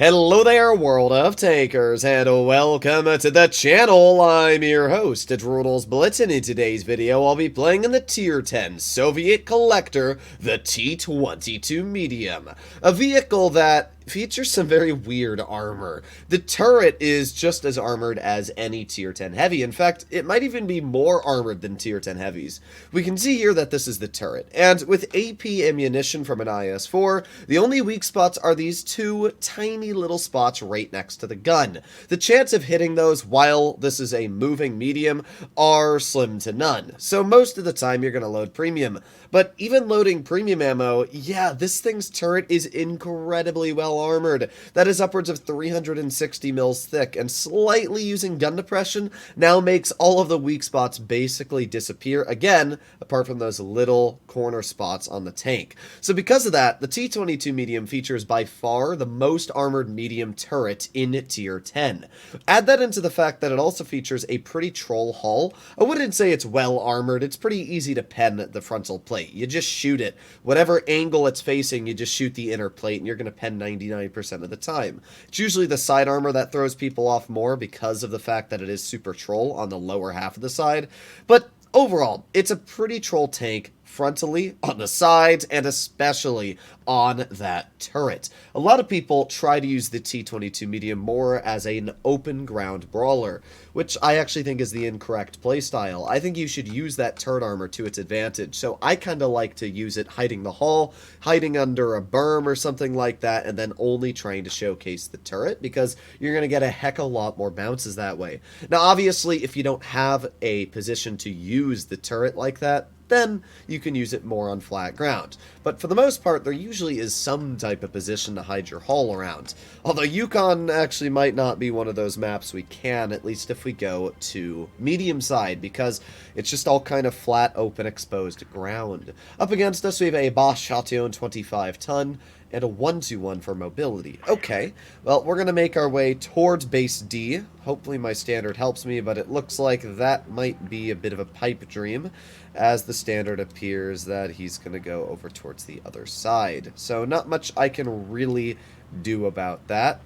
Hello there, world of takers, and welcome to the channel. I'm your host, Droodles Blitz, and in today's video, I'll be playing in the Tier 10 Soviet Collector, the T-22 Medium, a vehicle that features some very weird armor. The turret is just as armored as any Tier 10 Heavy. In fact, it might even be more armored than Tier 10 Heavies. We can see here that this is the turret, and with AP ammunition from an IS-4, the only weak spots are these two tiny little spots right next to the gun. The chance of hitting those while this is a moving medium are slim to none, so most of the time you're going to load premium. But even loading premium ammo, yeah, this thing's turret is incredibly well armored. That is upwards of 360 mils thick, and slightly using gun depression now makes all of the weak spots basically disappear again, apart from those little corner spots on the tank. So because of that, the T-22 Medium features by far the most armored medium turret in Tier 10. Add that into the fact that it also features a pretty troll hull. I wouldn't say it's well armored, it's pretty easy to pen the frontal plate. You just shoot it. Whatever angle it's facing, you just shoot the inner plate, and you're going to pen 99% of the time. It's usually the side armor that throws people off more because of the fact that it is super troll on the lower half of the side. But overall, it's a pretty troll tank frontally, on the sides, and especially on that turret. A lot of people try to use the T-22 Medium more as an open ground brawler, which I actually think is the incorrect playstyle. I think you should use that turret armor to its advantage, so I kind of like to use it hiding the hull, hiding under a berm or something like that, and then only trying to showcase the turret, because you're going to get a heck of a lot more bounces that way. Now, obviously, if you don't have a position to use the turret like that, then you can use it more on flat ground. But for the most part, there usually is some type of position to hide your hull around. Although Yukon actually might not be one of those maps we can, at least if we go to medium side, because it's just all kind of flat, open, exposed ground. Up against us, we have a Bosch Chatillon 25-ton, and a 121 for mobility. Okay, well, we're going to make our way towards base D. Hopefully my standard helps me, but it looks like that might be a bit of a pipe dream, as the standard appears that he's going to go over towards the other side. So not much I can really do about that.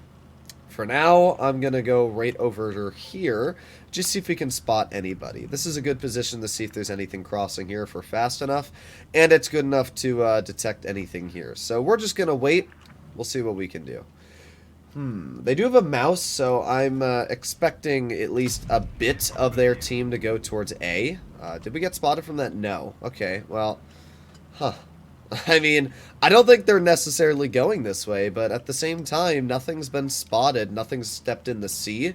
For now, I'm going to go right over here, just see if we can spot anybody. This is a good position to see if there's anything crossing here if we're fast enough, and it's good enough to detect anything here. So we're just going to wait. We'll see what we can do. They do have a mouse, so I'm expecting at least a bit of their team to go towards A. Did we get spotted from that? No. Okay, well, I mean, I don't think they're necessarily going this way, but at the same time, nothing's been spotted. Nothing's stepped in the sea.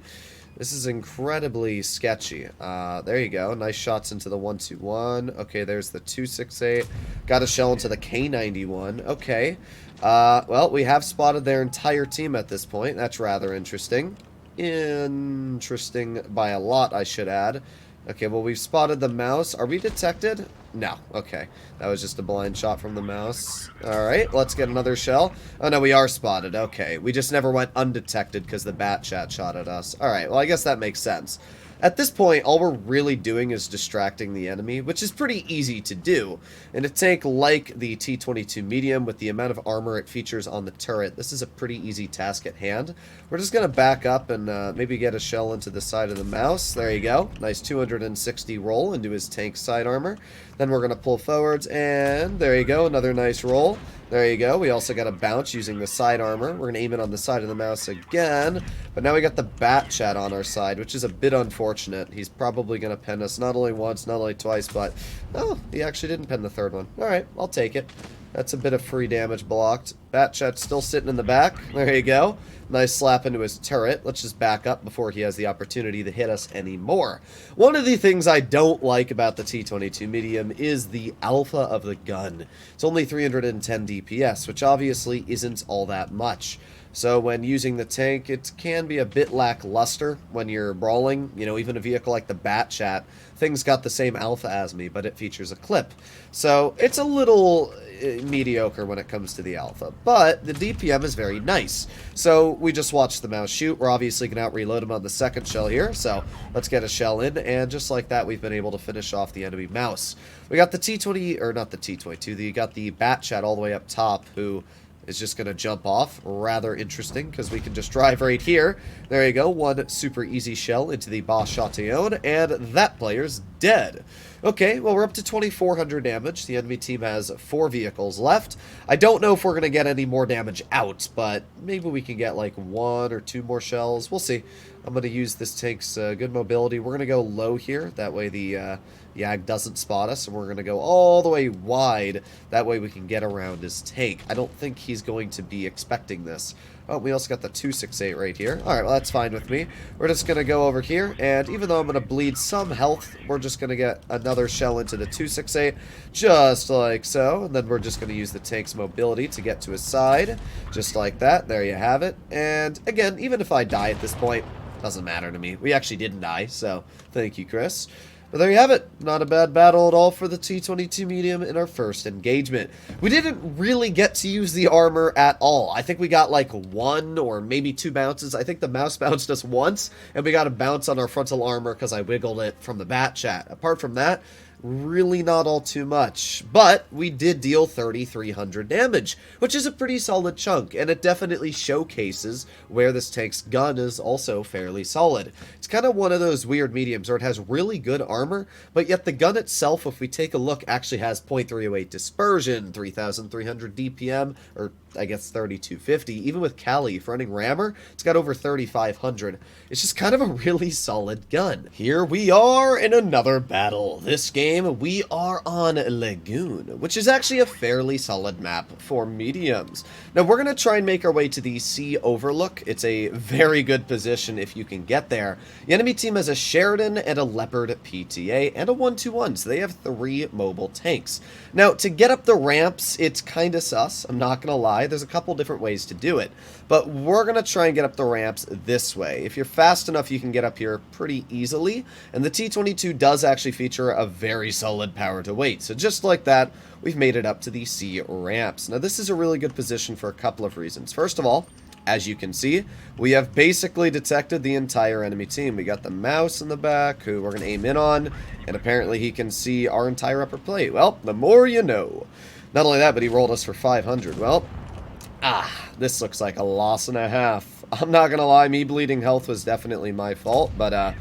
This is incredibly sketchy. There you go. Nice shots into the 121. Okay, there's the 268. Got a shell into the K91. Okay. Well, we have spotted their entire team at this point. That's rather interesting. Interesting by a lot, I should add. Okay, well, we've spotted the mouse. Are we detected? No. Okay. That was just a blind shot from the mouse. Alright, let's get another shell. Oh, no, we are spotted. Okay. We just never went undetected because the bat chat shot at us. Alright, well, I guess that makes sense. At this point, all we're really doing is distracting the enemy, which is pretty easy to do. In a tank like the T-22 Medium, with the amount of armor it features on the turret, this is a pretty easy task at hand. We're just going to back up and maybe get a shell into the side of the mouse. There you go. Nice 260 roll into his tank side armor. Then we're going to pull forwards, and there you go, another nice roll. There you go. We also got a bounce using the side armor. We're going to aim it on the side of the mouse again. But now we got the bat chat on our side, which is a bit unfortunate. He's probably going to pen us not only once, not only twice, but... oh, he actually didn't pen the third one. Alright, I'll take it. That's a bit of free damage blocked. Bat chat's still sitting in the back. There you go. Nice slap into his turret. Let's just back up before he has the opportunity to hit us anymore. One of the things I don't like about the T-22 Medium is the alpha of the gun. It's only 310 DPS, which obviously isn't all that much. So when using the tank, it can be a bit lackluster when you're brawling. You know, even a vehicle like the Bat Chat, thing's got the same alpha as me, but it features a clip. So it's a little mediocre when it comes to the alpha, but the DPM is very nice. So we just watched the mouse shoot. We're obviously going to out-reload him on the second shell here, so let's get a shell in, and just like that, we've been able to finish off the enemy mouse. We got the T-20, or not the T-22, you got the Bat Chat all the way up top, who... is just going to jump off. Rather interesting, because we can just drive right here. There you go, one super easy shell into the Boss Chatillon, and that player's dead. Okay, well, we're up to 2,400 damage. The enemy team has 4 vehicles left. I don't know if we're going to get any more damage out, but maybe we can get like 1 or 2 more shells. We'll see. I'm going to use this tank's good mobility. We're going to go low here. That way the Yag doesn't spot us, and we're going to go all the way wide. That way we can get around his tank. I don't think he's going to be expecting this. Oh, we also got the 268 right here. Alright, well, that's fine with me. We're just going to go over here, and even though I'm going to bleed some health, we're just going to get another shell into the 268, just like so. And then we're just going to use the tank's mobility to get to his side, just like that. There you have it. And again, even if I die at this point, doesn't matter to me. We actually didn't die, so thank you, Chris. But there you have it. Not a bad battle at all for the T-22 medium in our first engagement. We didn't really get to use the armor at all. I think we got like 1 or maybe 2 bounces. I think the mouse bounced us once, and we got a bounce on our frontal armor because I wiggled it from the bat chat. Apart from that, really not all too much, but we did deal 3,300 damage, which is a pretty solid chunk, and it definitely showcases where this tank's gun is also fairly solid. It's kind of one of those weird mediums where it has really good armor, but yet the gun itself, if we take a look, actually has .308 dispersion, 3,300 DPM, or I guess 3,250. Even with Kali, if running rammer, it's got over 3,500. It's just kind of a really solid gun. Here we are in another battle. This game, we are on Lagoon, which is actually a fairly solid map for mediums. Now, we're going to try and make our way to the sea overlook. It's a very good position if you can get there. The enemy team has a Sheridan and a Leopard PTA and a 121, so they have 3 mobile tanks. Now, to get up the ramps, it's kind of sus. I'm not going to lie. There's a couple different ways to do it, but we're going to try and get up the ramps this way. If you're fast enough, you can get up here pretty easily, and the T-22 does actually feature a very solid power to weight. So just like that, we've made it up to the sea ramps. Now, this is a really good position for a couple of reasons. First of all, as you can see, we have basically detected the entire enemy team. We got the mouse in the back, who we're going to aim in on, and apparently he can see our entire upper plate. Well, the more you know. Not only that, but he rolled us for 500. Well, this looks like a loss and a half. I'm not gonna lie, me bleeding health was definitely my fault, but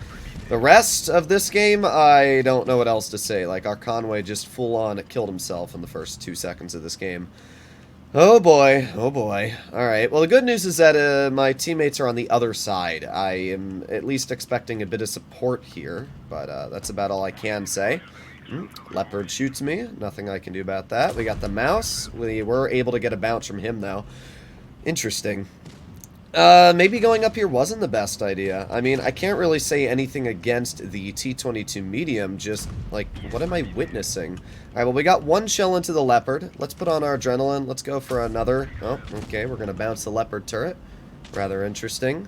the rest of this game, I don't know what else to say. Like, our Conway just full-on killed himself in the first 2 seconds of this game. Oh boy, oh boy. Alright, well, the good news is that my teammates are on the other side. I am at least expecting a bit of support here, but that's about all I can say. Leopard shoots me. Nothing I can do about that. We got the mouse. We were able to get a bounce from him, though. Interesting. Maybe going up here wasn't the best idea. I mean, I can't really say anything against the T-22 medium, just, like, what am I witnessing? Alright, well, we got 1 shell into the Leopard. Let's put on our adrenaline. Let's go for another. Oh, okay, we're gonna bounce the Leopard turret. Rather interesting.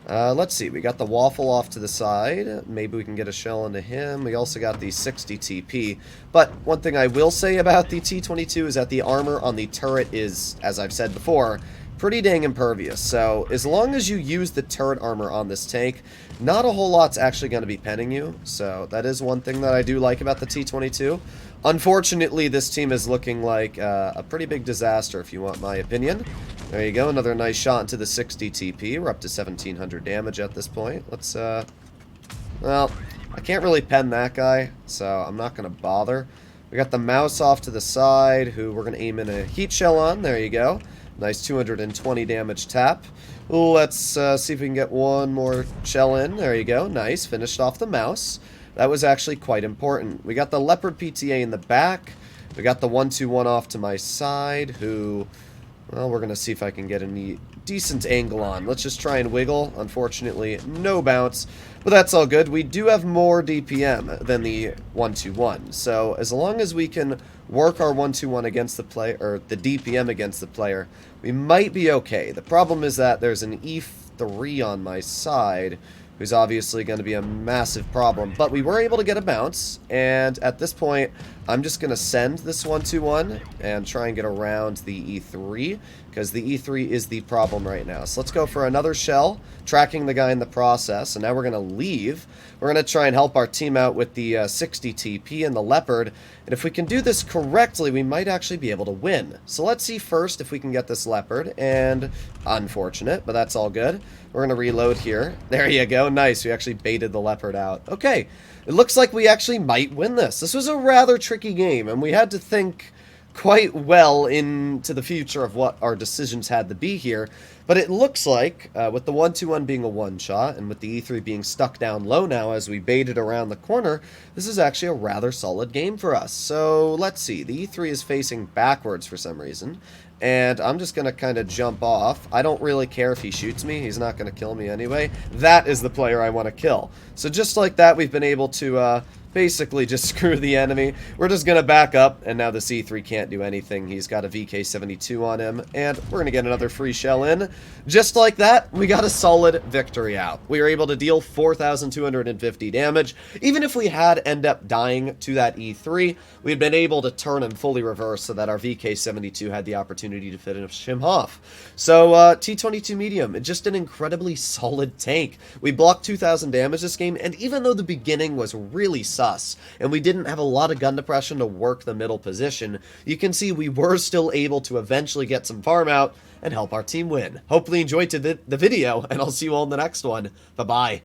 Let's see, we got the Waffle off to the side. Maybe we can get a shell into him. We also got the 60 TP. But one thing I will say about the T-22 is that the armor on the turret is, as I've said before, pretty dang impervious. So as long as you use the turret armor on this tank, not a whole lot's actually going to be penning you. So that is one thing that I do like about the T-22. Unfortunately, this team is looking like a pretty big disaster, if you want my opinion. There you go, another nice shot into the 60 TP. We're up to 1,700 damage at this point. Let's, well, I can't really pen that guy, so I'm not going to bother. We got the mouse off to the side, who we're going to aim in a heat shell on. There you go. Nice 220 damage tap. Let's see if we can get 1 more shell in. There you go. Nice. Finished off the mouse. That was actually quite important. We got the Leopard PTA in the back. We got the 121 off to my side, who, well, we're going to see if I can get a decent angle on. Let's just try and wiggle. Unfortunately, no bounce. But that's all good. We do have more DPM than the 121. So as long as we can work our 121 against the player, or the DPM against the player, we might be okay. The problem is that there's an E3 on my side, who's obviously going to be a massive problem. But we were able to get a bounce, and at this point, I'm just going to send this 1-2-1 and try and get around the E3, because the E3 is the problem right now. So let's go for another shell, tracking the guy in the process, and now we're going to leave. We're going to try and help our team out with the 60 TP and the Leopard, and if we can do this correctly, we might actually be able to win. So let's see first if we can get this Leopard, and unfortunate, but that's all good. We're going to reload here. There you go, nice, we actually baited the Leopard out. Okay, it looks like we actually might win this. This was a rather tricky game, and we had to think quite well into the future of what our decisions had to be here. But it looks like, with the 1-2-1 being a one-shot, and with the E3 being stuck down low now as we baited around the corner, this is actually a rather solid game for us. So, let's see. The E3 is facing backwards for some reason, and I'm just going to kind of jump off. I don't really care if he shoots me. He's not going to kill me anyway. That is the player I want to kill. So just like that, we've been able to basically just screw the enemy. We're just going to back up, and now the C3 can't do anything. He's got a VK-72 on him, and we're going to get another free shell in. Just like that, we got a solid victory out. We were able to deal 4,250 damage. Even if we had end up dying to that E3, we'd been able to turn him fully reverse so that our VK-72 had the opportunity to finish him off. So, T-22 medium, just an incredibly solid tank. We blocked 2,000 damage this game, and even though the beginning was really sus, and we didn't have a lot of gun depression to work the middle position, you can see we were still able to eventually get some farm out and help our team win. Hopefully you enjoyed the video, and I'll see you all in the next one. Bye-bye.